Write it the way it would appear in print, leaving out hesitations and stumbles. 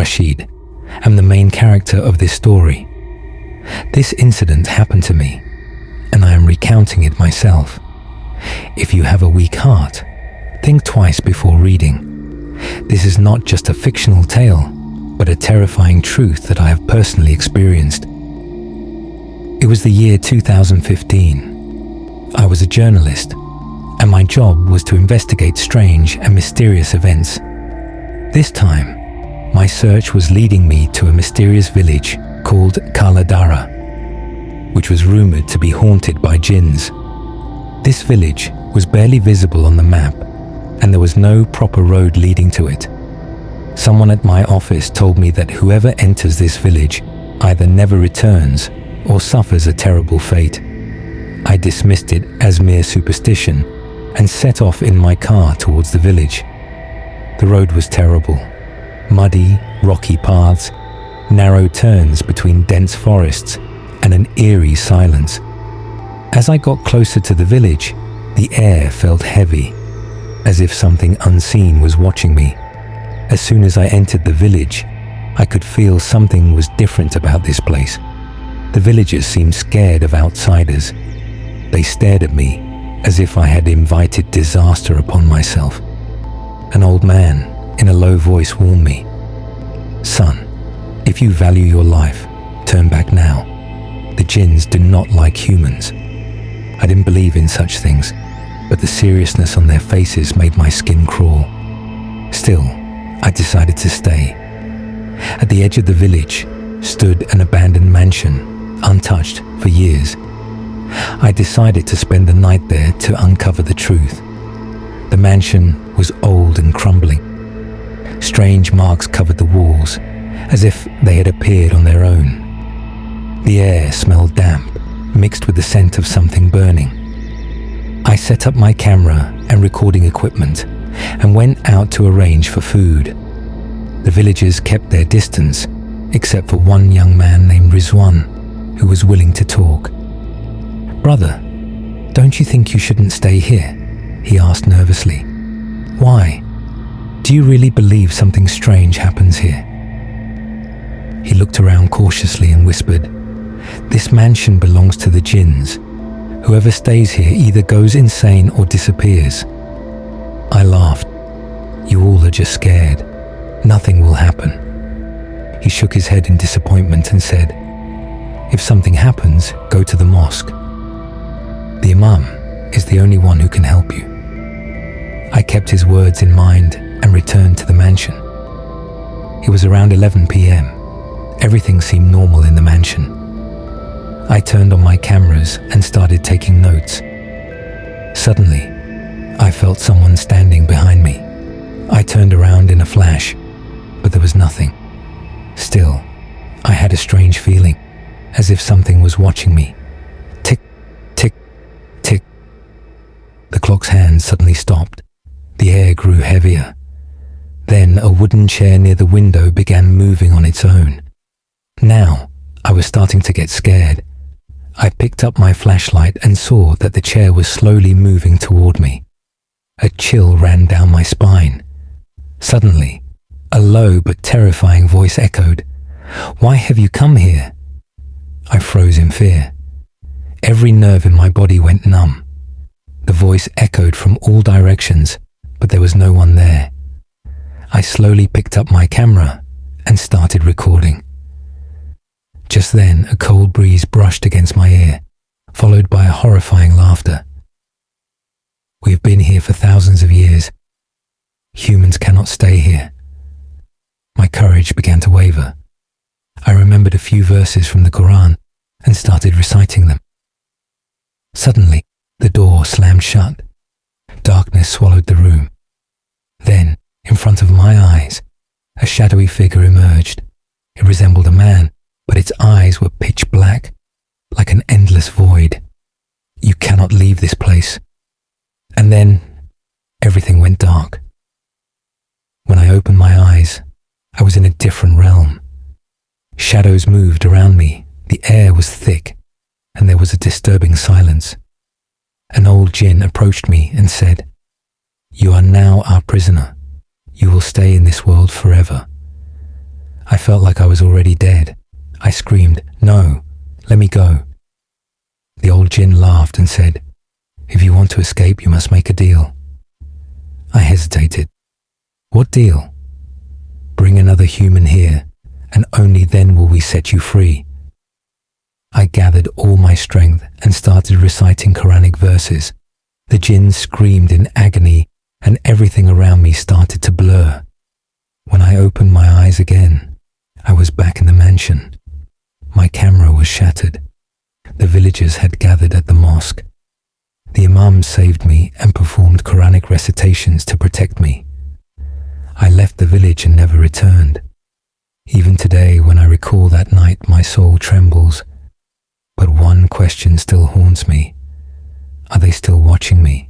Rashid, am the main character of this story. This incident happened to me, and I am recounting it myself. If you have a weak heart, think twice before reading. This is not just a fictional tale, but a terrifying truth that I have personally experienced. It was the year 2015. I was a journalist, and my job was to investigate strange and mysterious events. This time, my search was leading me to a mysterious village called Kala Darra, which was rumored to be haunted by jinns. This village was barely visible on the map, and there was no proper road leading to it. Someone at my office told me that whoever enters this village either never returns or suffers a terrible fate. I dismissed it as mere superstition and set off in my car towards the village. The road was terrible. Muddy, rocky paths, narrow turns between dense forests, and an eerie silence. As I got closer to the village, the air felt heavy, as if something unseen was watching me. As soon as I entered the village, I could feel something was different about this place. The villagers seemed scared of outsiders. They stared at me as if I had invited disaster upon myself. An old man, in a low voice, warned me, "Son, if you value your life, turn back now. The jinns do not like humans." I didn't believe in such things, but the seriousness on their faces made my skin crawl. Still, I decided to stay. At the edge of the village stood an abandoned mansion, untouched for years. I decided to spend the night there to uncover the truth. The mansion was old and crumbling. Strange marks covered the walls, as if they had appeared on their own. The air smelled damp, mixed with the scent of something burning. I set up my camera and recording equipment and went out to arrange for food. The villagers kept their distance, except for one young man named Rizwan, who was willing to talk. "Brother, don't you think you shouldn't stay here?" he asked nervously. "Why? Do you really believe something strange happens here?" He looked around cautiously and whispered, "This mansion belongs to the jinns. Whoever stays here either goes insane or disappears." I laughed. "You all are just scared. Nothing will happen." He shook his head in disappointment and said, "If something happens, go to the mosque. The imam is the only one who can help you." I kept his words in mind and returned to the mansion. It was around 11 p.m. Everything seemed normal in the mansion. I turned on my cameras and started taking notes. Suddenly, I felt someone standing behind me. I turned around in a flash, but there was nothing. Still, I had a strange feeling, as if something was watching me. Tick, tick, tick. The clock's hands suddenly stopped. The air grew heavier. Then a wooden chair near the window began moving on its own. Now, I was starting to get scared. I picked up my flashlight and saw that the chair was slowly moving toward me. A chill ran down my spine. Suddenly, a low but terrifying voice echoed, "Why have you come here?" I froze in fear. Every nerve in my body went numb. The voice echoed from all directions, but there was no one there. I slowly picked up my camera and started recording. Just then, a cold breeze brushed against my ear, followed by a horrifying laughter. "We have been here for thousands of years. Humans cannot stay here." My courage began to waver. I remembered a few verses from the Quran and started reciting them. Suddenly, the door slammed shut. Darkness swallowed the room. Then, in front of my eyes, a shadowy figure emerged. It resembled a man, but its eyes were pitch black, like an endless void. "You cannot leave this place." And then, everything went dark. When I opened my eyes, I was in a different realm. Shadows moved around me, the air was thick, and there was a disturbing silence. An old jinn approached me and said, "You are now our prisoner. You will stay in this world forever." felt like I was already dead. I screamed, "No, let me go." The old jinn laughed and said, "If you want to escape, you must make a deal." I hesitated. "What deal?" "Bring another human here, and only then will we set you free." I gathered all my strength and started reciting Quranic verses. The jinn screamed in agony, and everything around me started to blur. When I opened my eyes again, I was back in the mansion. My camera was shattered. The villagers had gathered at the mosque. The imam saved me and performed Quranic recitations to protect me. I left the village and never returned. Even today, when I recall that night, my soul trembles. But one question still haunts me. Are they still watching me?